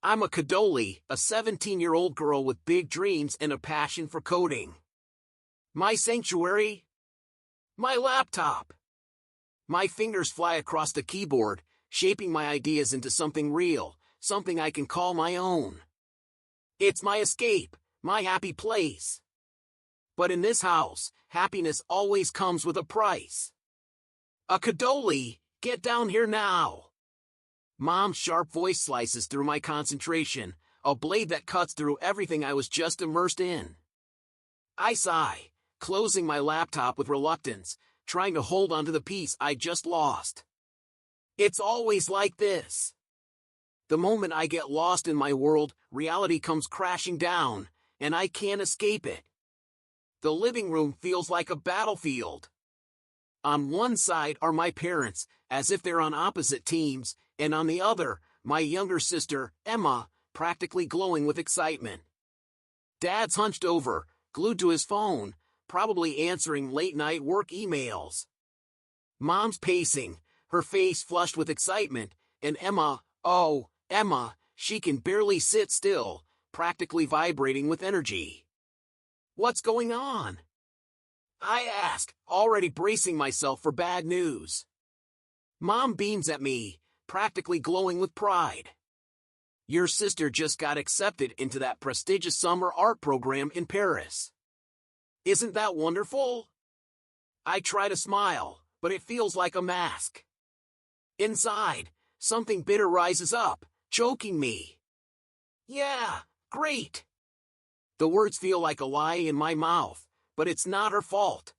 I'm a Kadoli, a 17-year-old girl with big dreams and a passion for coding. My sanctuary? My laptop. My fingers fly across the keyboard, shaping my ideas into something real, something I can call my own. It's my escape, my happy place. But in this house, happiness always comes with a price. A Kadoli, get down here now. Mom's sharp voice slices through my concentration, a blade that cuts through everything I was just immersed in. I sigh, closing my laptop with reluctance, trying to hold onto the piece I just lost. It's always like this. The moment I get lost in my world, reality comes crashing down, and I can't escape it. The living room feels like a battlefield. On one side are my parents, as if they're on opposite teams, and on the other, my younger sister, Emma, practically glowing with excitement. Dad's hunched over, glued to his phone, probably answering late-night work emails. Mom's pacing, her face flushed with excitement, and Emma, oh, Emma, she can barely sit still, practically vibrating with energy. What's going on? I ask, already bracing myself for bad news. Mom beams at me, practically glowing with pride. Your sister just got accepted into that prestigious summer art program in Paris. Isn't that wonderful? I try to smile, but it feels like a mask. Inside, something bitter rises up, choking me. Yeah, great. The words feel like a lie in my mouth, but it's not her fault.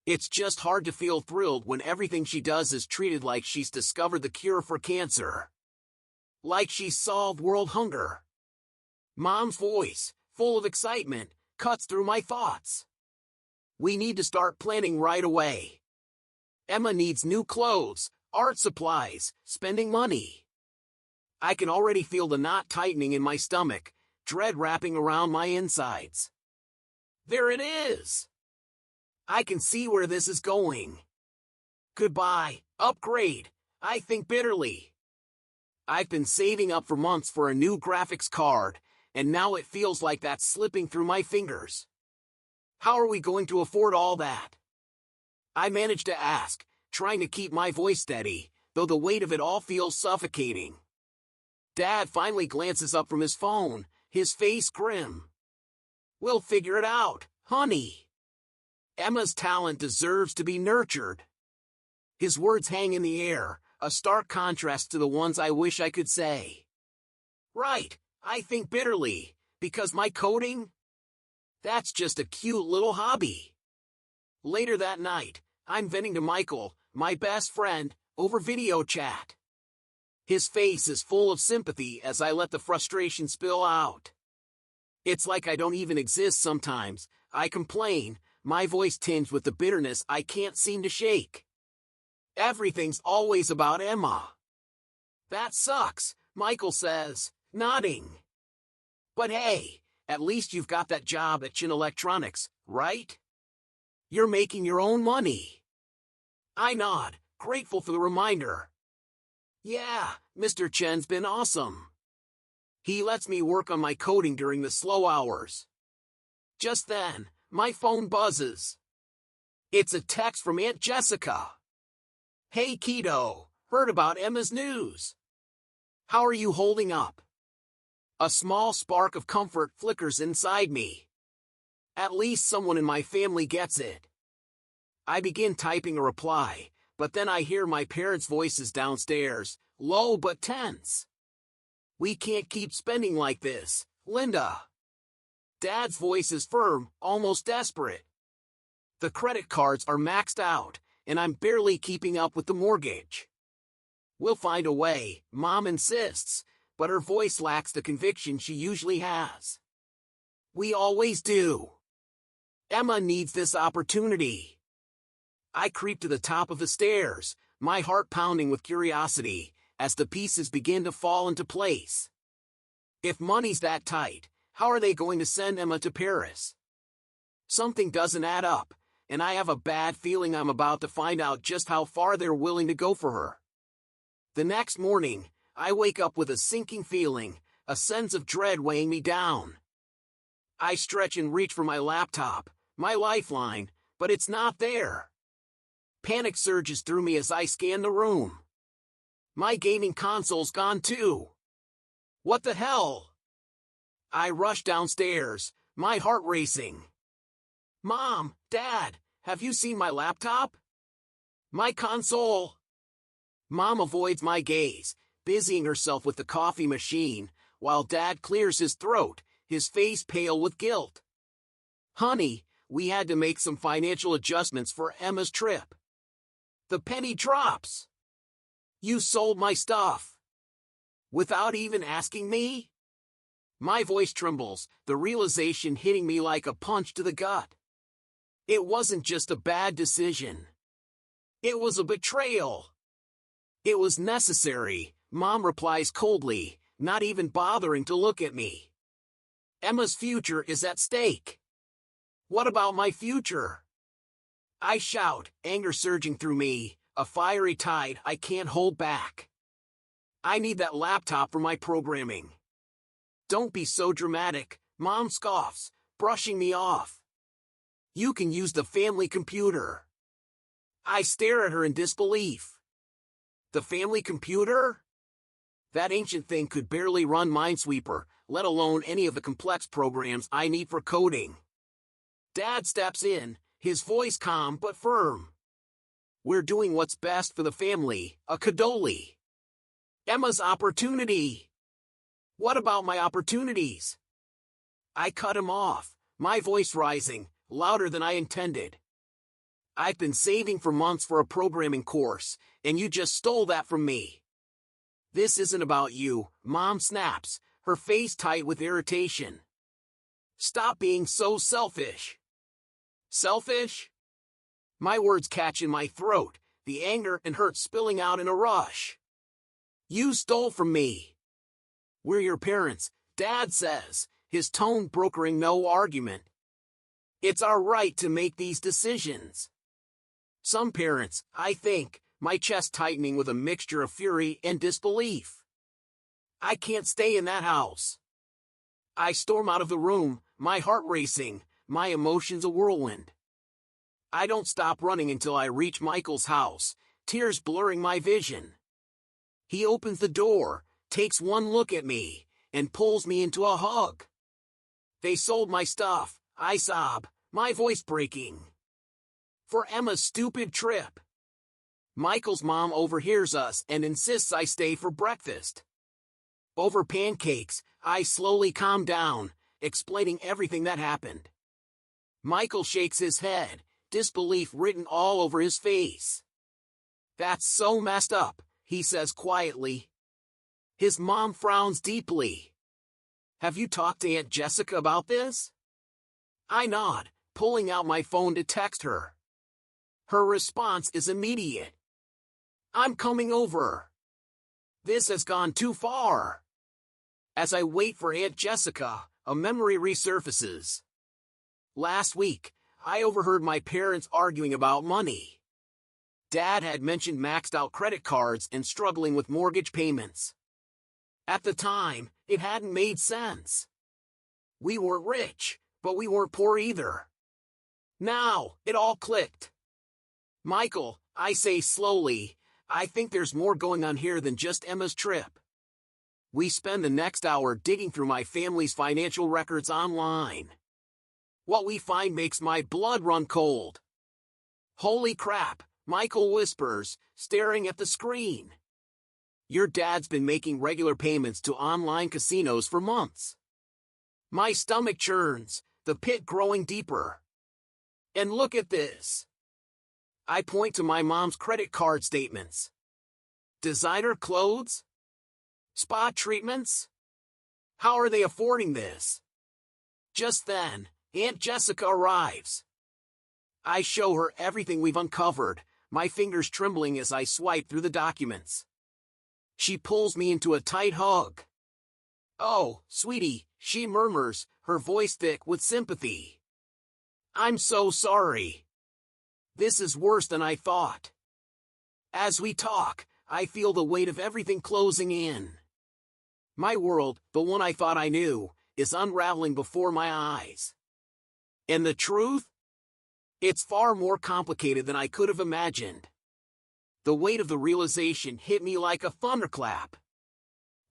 It's just hard to feel thrilled when everything she does is treated like she's discovered the cure for cancer. Like she's solved world hunger. Mom's voice, full of excitement, cuts through my thoughts. We need to start planning right away. Emma needs new clothes, art supplies, spending money. I can already feel the knot tightening in my stomach, dread wrapping around my insides. There it is! I can see where this is going. Goodbye, upgrade, I think bitterly. I've been saving up for months for a new graphics card, and now it feels like that's slipping through my fingers. How are we going to afford all that? I manage to ask, trying to keep my voice steady, though the weight of it all feels suffocating. Dad finally glances up from his phone, his face grim. We'll figure it out, honey. Emma's talent deserves to be nurtured. His words hang in the air, a stark contrast to the ones I wish I could say. Right, I think bitterly, because my coding? That's just a cute little hobby. Later that night, I'm venting to Michael, my best friend, over video chat. His face is full of sympathy as I let the frustration spill out. It's like I don't even exist sometimes. I complain, my voice tinged with the bitterness I can't seem to shake. Everything's always about Emma. That sucks, Michael says, nodding. But hey, at least you've got that job at Chin Electronics, right? You're making your own money. I nod, grateful for the reminder. Yeah, Mr. Chen's been awesome. He lets me work on my coding during the slow hours. Just then, my phone buzzes. It's a text from Aunt Jessica. Hey kiddo, heard about Emma's news. How are you holding up? A small spark of comfort flickers inside me. At least someone in my family gets it. I begin typing a reply, but then I hear my parents' voices downstairs, low but tense. We can't keep spending like this, Linda. Dad's voice is firm, almost desperate. The credit cards are maxed out, and I'm barely keeping up with the mortgage. We'll find a way, Mom insists, but her voice lacks the conviction she usually has. We always do. Emma needs this opportunity. I creep to the top of the stairs, my heart pounding with curiosity, as the pieces begin to fall into place. If money's that tight, how are they going to send Emma to Paris? Something doesn't add up, and I have a bad feeling I'm about to find out just how far they're willing to go for her. The next morning, I wake up with a sinking feeling, a sense of dread weighing me down. I stretch and reach for my laptop, my lifeline, but it's not there. Panic surges through me as I scan the room. My gaming console's gone too. What the hell? I rush downstairs, my heart racing. Mom, Dad, have you seen my laptop? My console? Mom avoids my gaze, busying herself with the coffee machine, while Dad clears his throat, his face pale with guilt. Honey, we had to make some financial adjustments for Emma's trip. The penny drops. You sold my stuff. Without even asking me? My voice trembles, the realization hitting me like a punch to the gut. It wasn't just a bad decision. It was a betrayal. It was necessary, Mom replies coldly, not even bothering to look at me. Emma's future is at stake. What about my future? I shout, anger surging through me, a fiery tide I can't hold back. I need that laptop for my programming. Don't be so dramatic, Mom scoffs, brushing me off. You can use the family computer. I stare at her in disbelief. The family computer? That ancient thing could barely run Minesweeper, let alone any of the complex programs I need for coding. Dad steps in, his voice calm but firm. We're doing what's best for the family, a cannoli. Emma's opportunity. What about my opportunities? I cut him off, my voice rising, louder than I intended. I've been saving for months for a programming course, and you just stole that from me. This isn't about you, Mom snaps, her face tight with irritation. Stop being so selfish. Selfish? My words catch in my throat, the anger and hurt spilling out in a rush. You stole from me. We're your parents, Dad says, his tone brokering no argument. It's our right to make these decisions. Some parents, I think, my chest tightening with a mixture of fury and disbelief. I can't stay in that house. I storm out of the room, my heart racing, my emotions a whirlwind. I don't stop running until I reach Michael's house, tears blurring my vision. He opens the door, takes one look at me, and pulls me into a hug. They sold my stuff, I sob, my voice breaking. For Emma's stupid trip. Michael's mom overhears us and insists I stay for breakfast. Over pancakes, I slowly calm down, explaining everything that happened. Michael shakes his head, disbelief written all over his face. That's so messed up, he says quietly. His mom frowns deeply. Have you talked to Aunt Jessica about this? I nod, pulling out my phone to text her. Her response is immediate. I'm coming over. This has gone too far. As I wait for Aunt Jessica, a memory resurfaces. Last week, I overheard my parents arguing about money. Dad had mentioned maxed out credit cards and struggling with mortgage payments. At the time, it hadn't made sense. We weren't rich, but we weren't poor either. Now, it all clicked. Michael, I say slowly, I think there's more going on here than just Emma's trip. We spend the next hour digging through my family's financial records online. What we find makes my blood run cold. Holy crap, Michael whispers, staring at the screen. Your dad's been making regular payments to online casinos for months. My stomach churns, the pit growing deeper. And look at this. I point to my mom's credit card statements. Designer clothes? Spa treatments? How are they affording this? Just then, Aunt Jessica arrives. I show her everything we've uncovered, my fingers trembling as I swipe through the documents. She pulls me into a tight hug. Oh, sweetie, she murmurs, her voice thick with sympathy. I'm so sorry. This is worse than I thought. As we talk, I feel the weight of everything closing in. My world, the one I thought I knew, is unraveling before my eyes. And the truth? It's far more complicated than I could have imagined. The weight of the realization hit me like a thunderclap.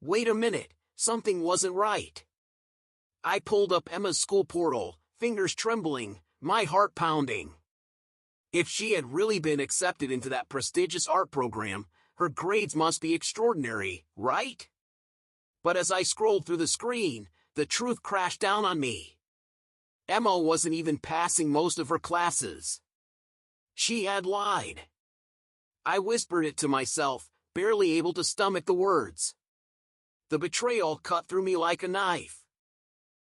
Wait a minute, something wasn't right. I pulled up Emma's school portal, fingers trembling, my heart pounding. If she had really been accepted into that prestigious art program, her grades must be extraordinary, right? But as I scrolled through the screen, the truth crashed down on me. Emma wasn't even passing most of her classes. She had lied. I whispered it to myself, barely able to stomach the words. The betrayal cut through me like a knife.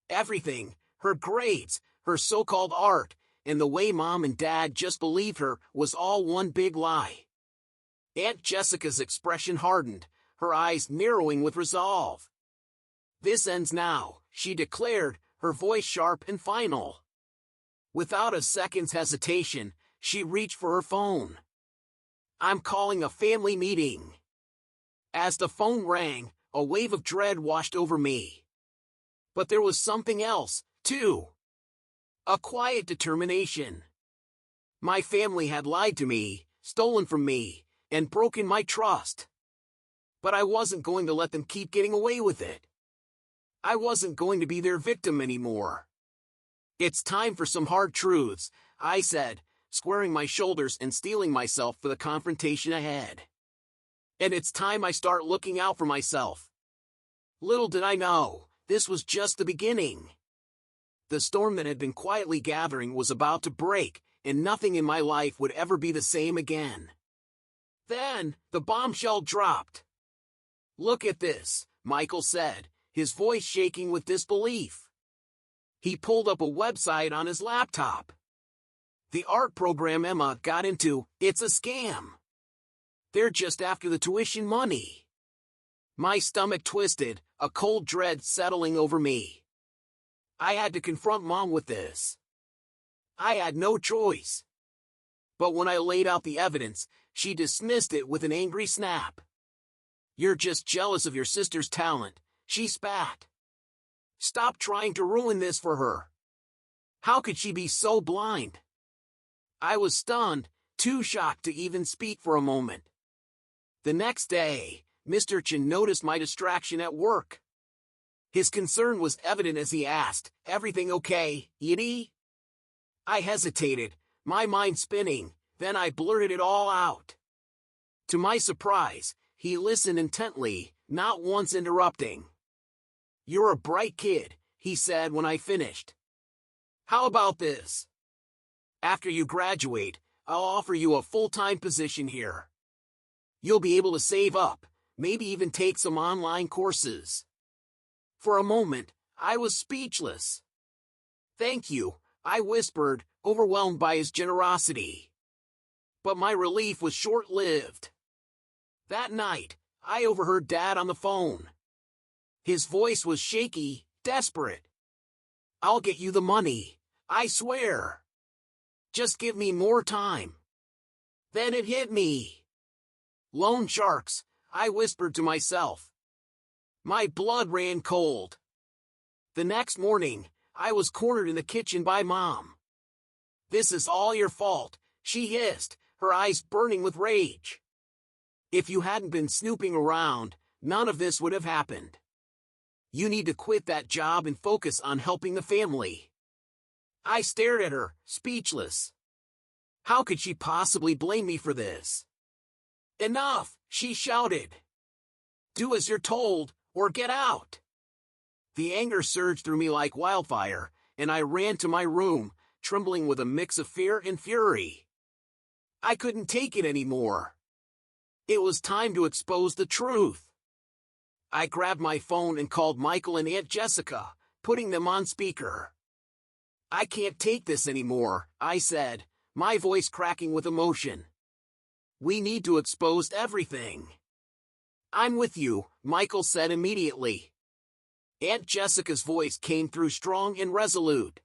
Everything, her grades, her so-called art, and the way Mom and Dad just believed her, was all one big lie. Aunt Jessica's expression hardened, her eyes narrowing with resolve. "This ends now," she declared, her voice sharp and final. Without a second's hesitation, she reached for her phone. "I'm calling a family meeting." As the phone rang, a wave of dread washed over me. But there was something else, too. A quiet determination. My family had lied to me, stolen from me, and broken my trust. But I wasn't going to let them keep getting away with it. I wasn't going to be their victim anymore. "It's time for some hard truths," I said, squaring my shoulders and steeling myself for the confrontation ahead. "And it's time I start looking out for myself." Little did I know, this was just the beginning. The storm that had been quietly gathering was about to break, and nothing in my life would ever be the same again. Then, the bombshell dropped. "Look at this," Michael said, his voice shaking with disbelief. He pulled up a website on his laptop. "The art program Emma got into, it's a scam. They're just after the tuition money." My stomach twisted, a cold dread settling over me. I had to confront Mom with this. I had no choice. But when I laid out the evidence, she dismissed it with an angry snap. "You're just jealous of your sister's talent," she spat. "Stop trying to ruin this for her. How could she be so blind?" I was stunned, too shocked to even speak for a moment. The next day, Mr. Chen noticed my distraction at work. His concern was evident as he asked, "Everything okay, Edie?" I hesitated, my mind spinning, then I blurted it all out. To my surprise, he listened intently, not once interrupting. "You're a bright kid," he said when I finished. "How about this? After you graduate, I'll offer you a full-time position here. You'll be able to save up, maybe even take some online courses." For a moment, I was speechless. "Thank you," I whispered, overwhelmed by his generosity. But my relief was short-lived. That night, I overheard Dad on the phone. His voice was shaky, desperate. "I'll get you the money, I swear. Just give me more time." Then it hit me. "Loan sharks," I whispered to myself. My blood ran cold. The next morning, I was cornered in the kitchen by Mom. "This is all your fault," she hissed, her eyes burning with rage. "If you hadn't been snooping around, none of this would have happened. You need to quit that job and focus on helping the family." I stared at her, speechless. How could she possibly blame me for this? "Enough," she shouted. "Do as you're told, or get out." The anger surged through me like wildfire, and I ran to my room, trembling with a mix of fear and fury. I couldn't take it anymore. It was time to expose the truth. I grabbed my phone and called Michael and Aunt Jessica, putting them on speaker. "I can't take this anymore," I said, my voice cracking with emotion. "We need to expose everything." "I'm with you," Michael said immediately. Aunt Jessica's voice came through strong and resolute.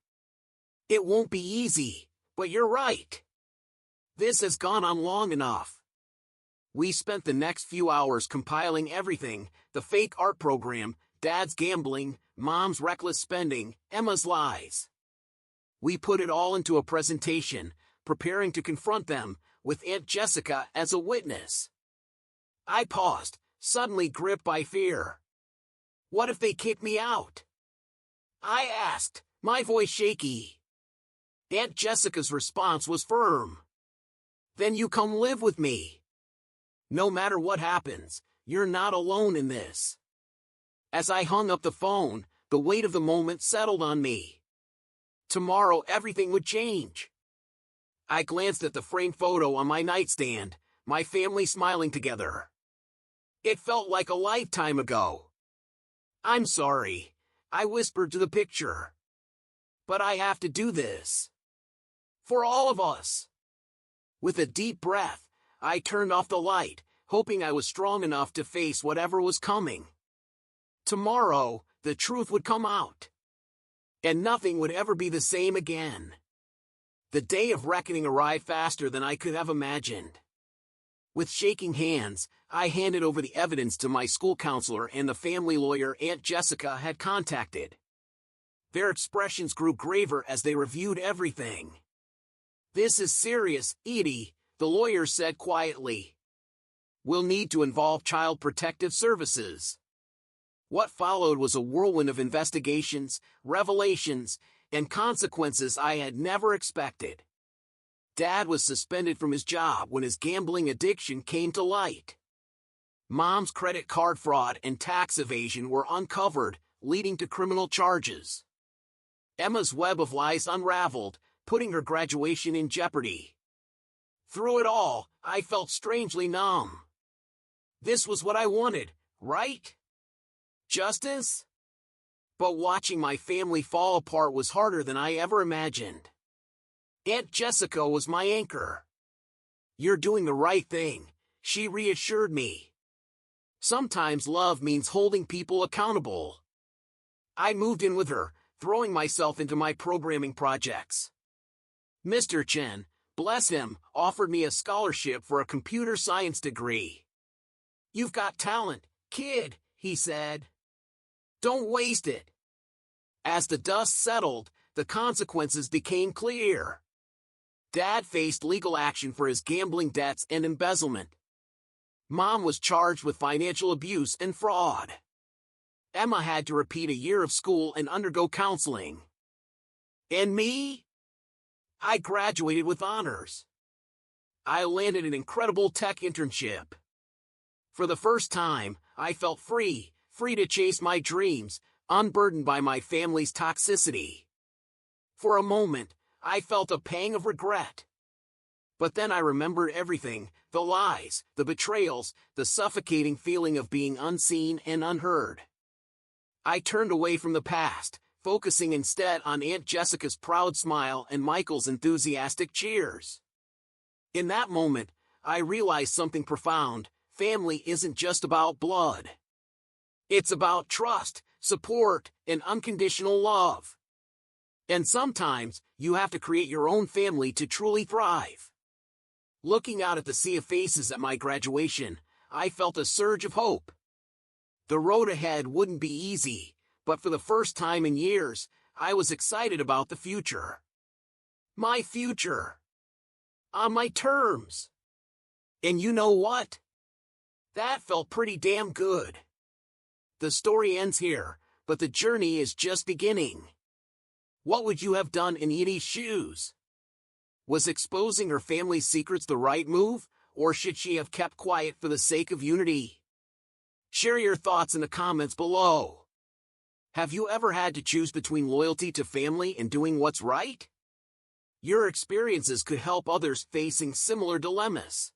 "It won't be easy, but you're right. This has gone on long enough. We spent the next few hours compiling everything: the fake art program, Dad's gambling, Mom's reckless spending, Emma's lies. We put it all into a presentation, preparing to confront them, with Aunt Jessica as a witness. I paused, suddenly gripped by fear. What if they kick me out? I asked, my voice shaky. Aunt Jessica's response was firm. Then you come live with me. No matter what happens, you're not alone in this. As I hung up the phone, the weight of the moment settled on me. Tomorrow everything would change. I glanced at the framed photo on my nightstand, my family smiling together. It felt like a lifetime ago. I'm sorry, I whispered to the picture. But I have to do this. For all of us. With a deep breath, I turned off the light, hoping I was strong enough to face whatever was coming. Tomorrow, the truth would come out. And nothing would ever be the same again. The day of reckoning arrived faster than I could have imagined. With shaking hands, I handed over the evidence to my school counselor and the family lawyer Aunt Jessica had contacted. Their expressions grew graver as they reviewed everything. This is serious, Edie, the lawyer said quietly. We'll need to involve Child Protective Services. What followed was a whirlwind of investigations, revelations, and consequences I had never expected. Dad was suspended from his job when his gambling addiction came to light. Mom's credit card fraud and tax evasion were uncovered, leading to criminal charges. Emma's web of lies unraveled, putting her graduation in jeopardy. Through it all, I felt strangely numb. This was what I wanted, right? Justice? But watching my family fall apart was harder than I ever imagined. Aunt Jessica was my anchor. You're doing the right thing, she reassured me. Sometimes love means holding people accountable. I moved in with her, throwing myself into my programming projects. Mr. Chen, bless him, offered me a scholarship for a computer science degree. You've got talent, kid, he said. Don't waste it. As the dust settled, the consequences became clear. Dad faced legal action for his gambling debts and embezzlement. Mom was charged with financial abuse and fraud. Emma had to repeat a year of school and undergo counseling. And me? I graduated with honors. I landed an incredible tech internship. For the first time, I felt free to chase my dreams, unburdened by my family's toxicity. For a moment, I felt a pang of regret. But then I remembered everything: the lies, the betrayals, the suffocating feeling of being unseen and unheard. I turned away from the past, focusing instead on Aunt Jessica's proud smile and Michael's enthusiastic cheers. In that moment, I realized something profound: family isn't just about blood. It's about trust, support, and unconditional love. And sometimes, you have to create your own family to truly thrive. Looking out at the sea of faces at my graduation, I felt a surge of hope. The road ahead wouldn't be easy, but for the first time in years, I was excited about the future. My future. On my terms. And you know what? That felt pretty damn good. The story ends here, but the journey is just beginning. What would you have done in Edie's shoes? Was exposing her family's secrets the right move, or should she have kept quiet for the sake of unity? Share your thoughts in the comments below. Have you ever had to choose between loyalty to family and doing what's right? Your experiences could help others facing similar dilemmas.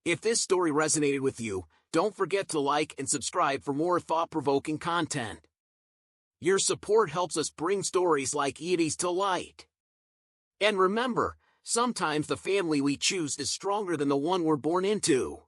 If this story resonated with you, don't forget to like and subscribe for more thought-provoking content. Your support helps us bring stories like Edie's to light. And remember, sometimes the family we choose is stronger than the one we're born into.